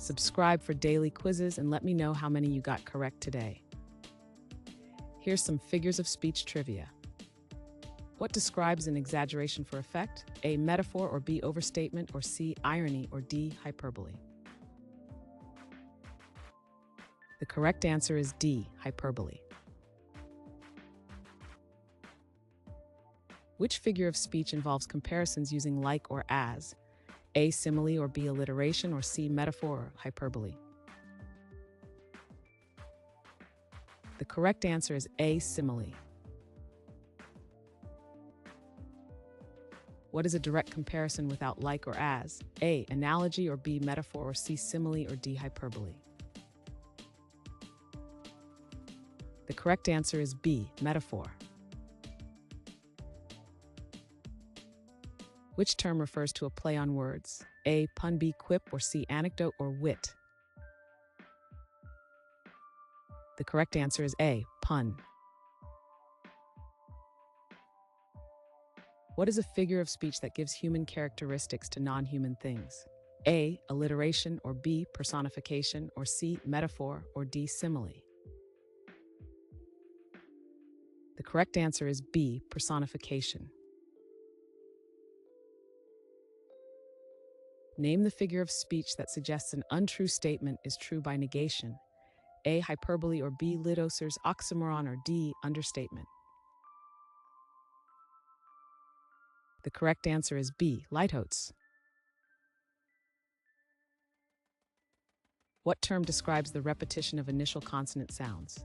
Subscribe for daily quizzes and let me know how many you got correct today. Here's some figures of speech trivia. What describes an exaggeration for effect? A, metaphor, or B, overstatement, or C, irony, or D, hyperbole? The correct answer is D, hyperbole. Which figure of speech involves comparisons using like or as? A, simile, or B, alliteration, or C, metaphor, or hyperbole? The correct answer is A, simile. What is a direct comparison without like or as? A, analogy, or B, metaphor, or C, simile, or D, hyperbole? The correct answer is B, metaphor. Which term refers to a play on words? A, pun, B, quip, or C, anecdote, or wit? The correct answer is A, pun. What is a figure of speech that gives human characteristics to non-human things? A, alliteration, or B, personification, or C, metaphor, or D, simile? The correct answer is B, personification. Name the figure of speech that suggests an untrue statement is true by negation. A, hyperbole, or B, litotes, oxymoron, or D, understatement? The correct answer is B, litotes. What term describes the repetition of initial consonant sounds?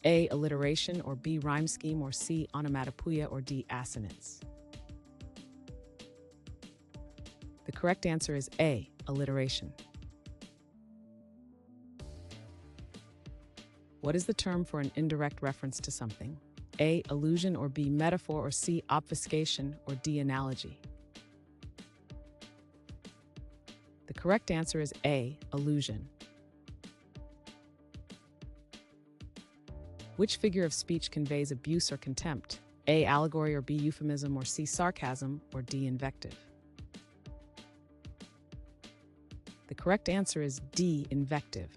A, alliteration, or B, rhyme scheme, or C, onomatopoeia, or D, assonance? The correct answer is A, alliteration. What is the term for an indirect reference to something? A, allusion, or B, metaphor, or C, obfuscation, or D, analogy? The correct answer is A, allusion. Which figure of speech conveys abuse or contempt? A, allegory, or B, euphemism, or C, sarcasm, or D, invective? The correct answer is D, invective.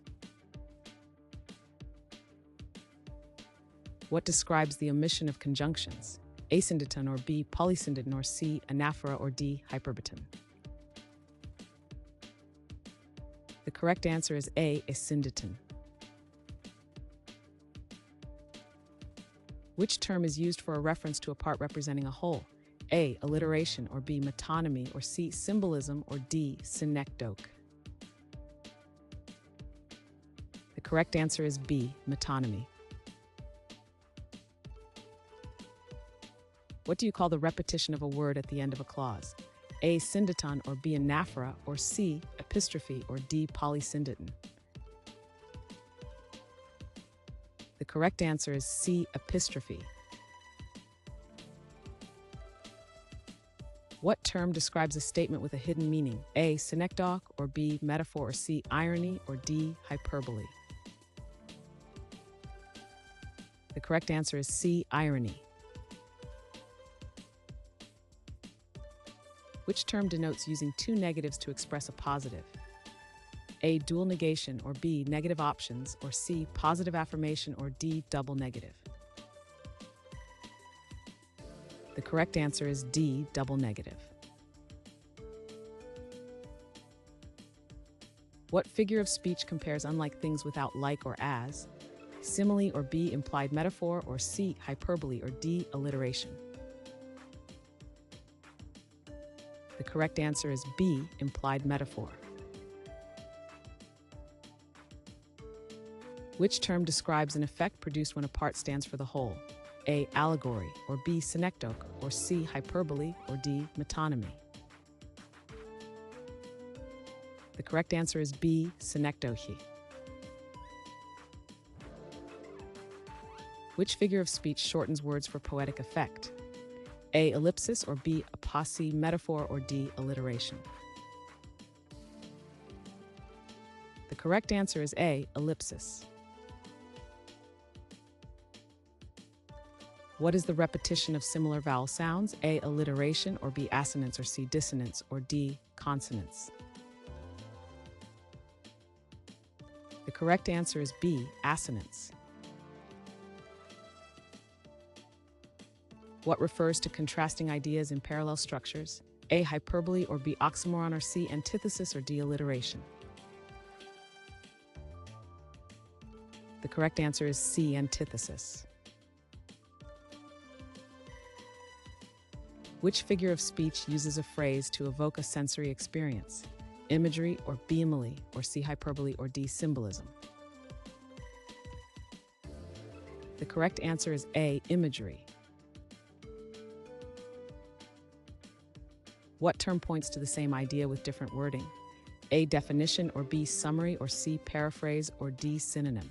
What describes the omission of conjunctions? A, syndeton, or B, polysyndeton, or C, anaphora, or D, hyperbaton? The correct answer is A, syndeton. Which term is used for a reference to a part representing a whole? A, alliteration, or B, metonymy, or C, symbolism, or D, synecdoche? The correct answer is B, metonymy. What do you call the repetition of a word at the end of a clause? A, syndeton, or B, anaphora, or C, epistrophe, or D, polysyndeton? The correct answer is C, epistrophe. What term describes a statement with a hidden meaning? A, synecdoche, or B, metaphor, or C, irony, or D, hyperbole? The correct answer is C, irony. Which term denotes using two negatives to express a positive? A, dual negation, or B, negative options, or C, positive affirmation, or D, double negative? The correct answer is D, double negative. What figure of speech compares unlike things without like or as? Simile, or B, implied metaphor, or C, hyperbole, or D, alliteration? The correct answer is B, implied metaphor. Which term describes an effect produced when a part stands for the whole? A, allegory, or B, synecdoche, or C, hyperbole, or D, metonymy? The correct answer is B, synecdoche. Which figure of speech shortens words for poetic effect? A, ellipsis, or B, apose, metaphor, or D, alliteration? The correct answer is A, ellipsis. What is the repetition of similar vowel sounds? A, alliteration, or B, assonance, or C, dissonance, or D, consonance? The correct answer is B, assonance. What refers to contrasting ideas in parallel structures? A, hyperbole, or B, oxymoron, or C, antithesis, or D, alliteration? The correct answer is C, antithesis. Which figure of speech uses a phrase to evoke a sensory experience? Imagery, or B, simile, or C, hyperbole, or D, symbolism? The correct answer is A, imagery. What term points to the same idea with different wording? A, definition, or B, summary, or C, paraphrase, or D, synonym?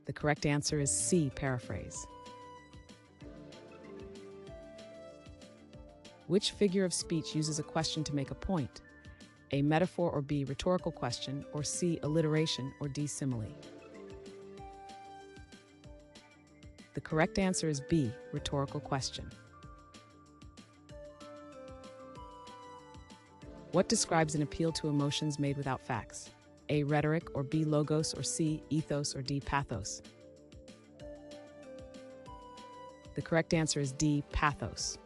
The correct answer is C, paraphrase. Which figure of speech uses a question to make a point? A, metaphor, or B, rhetorical question, or C, alliteration, or D, simile? The correct answer is B, rhetorical question. What describes an appeal to emotions made without facts? A, rhetoric, or B, logos, or C, ethos, or D, pathos? The correct answer is D, pathos.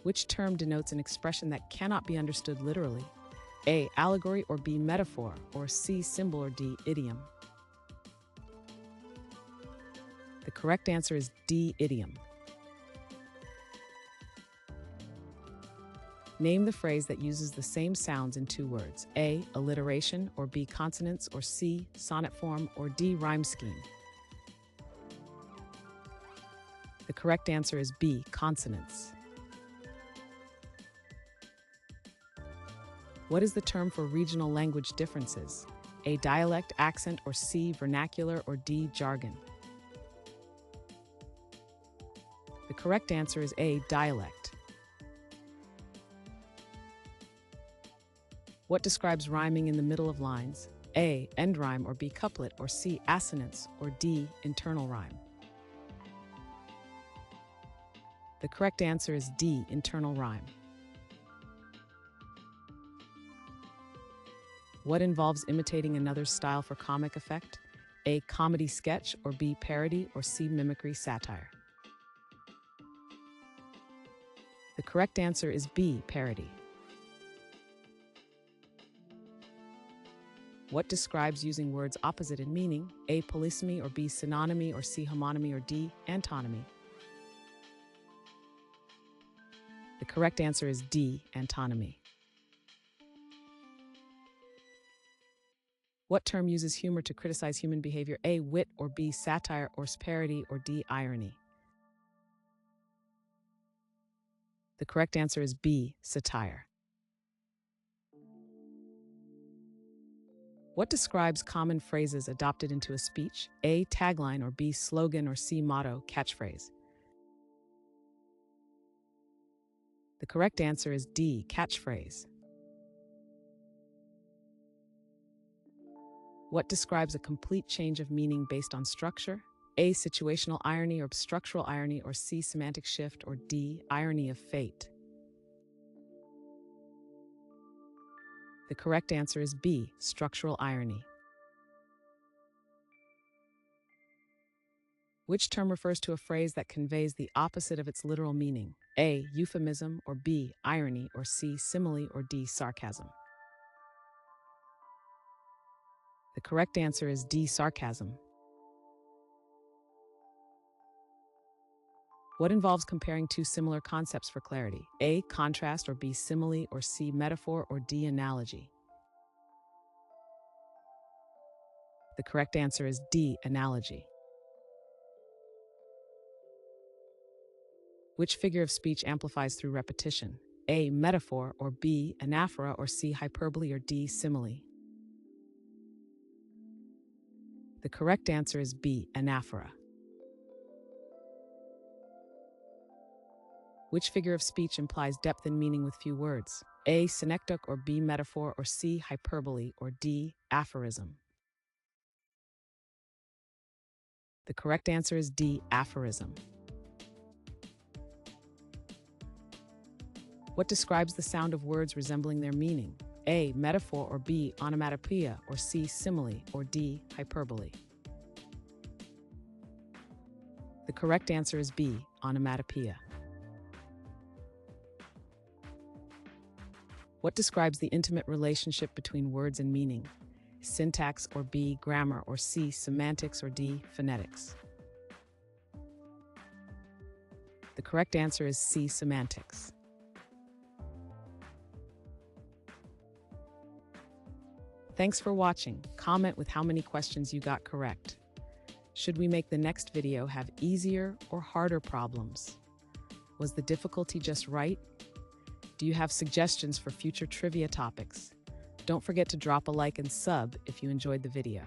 Which term denotes an expression that cannot be understood literally? A, allegory, or B, metaphor, or C, symbol, or D, idiom? The correct answer is D, idiom. Name the phrase that uses the same sounds in two words. A, alliteration, or B, consonants, or C, sonnet form, or D, rhyme scheme? The correct answer is B, consonants. What is the term for regional language differences? A, dialect, accent, or C, vernacular, or D, jargon? The correct answer is A, dialect. What describes rhyming in the middle of lines? A, end rhyme, or B, couplet, or C, assonance, or D, internal rhyme? The correct answer is D, internal rhyme. What involves imitating another's style for comic effect? A, comedy sketch, or B, parody, or C, mimicry satire? The correct answer is B, parody. What describes using words opposite in meaning? A, polysemy, or B, synonymy, or C, homonymy, or D, antonymy? The correct answer is D, antonymy. What term uses humor to criticize human behavior? A, wit, or B, satire, or parody, or D, irony? The correct answer is B, satire. What describes common phrases adopted into a speech? A, tagline, or B, slogan, or C, motto, catchphrase? The correct answer is D, catchphrase. What describes a complete change of meaning based on structure? A, situational irony, or structural irony, or C, semantic shift, or D, irony of fate? The correct answer is B, structural irony. Which term refers to a phrase that conveys the opposite of its literal meaning? A, euphemism, or B, irony, or C, simile, or D, sarcasm? The correct answer is D, sarcasm. What involves comparing two similar concepts for clarity? A, contrast, or B, simile, or C, metaphor, or D, analogy? The correct answer is D, analogy. Which figure of speech amplifies through repetition? A, metaphor, or B, anaphora, or C, hyperbole, or D, simile? The correct answer is B, anaphora. Which figure of speech implies depth and meaning with few words? A, synecdoche, or B, metaphor, or C, hyperbole, or D, aphorism? The correct answer is D, aphorism. What describes the sound of words resembling their meaning? A. Metaphor, or B. Onomatopoeia, or C. Simile, or D. Hyperbole. The correct answer is B. Onomatopoeia. What describes the intimate relationship between words and meaning? Syntax, or B. Grammar, or C. Semantics, or D. Phonetics. The correct answer is C. Semantics. Thanks for watching. Comment with how many questions you got correct. Should we make the next video have easier or harder problems? Was the difficulty just right? Do you have suggestions for future trivia topics? Don't forget to drop a like and sub if you enjoyed the video.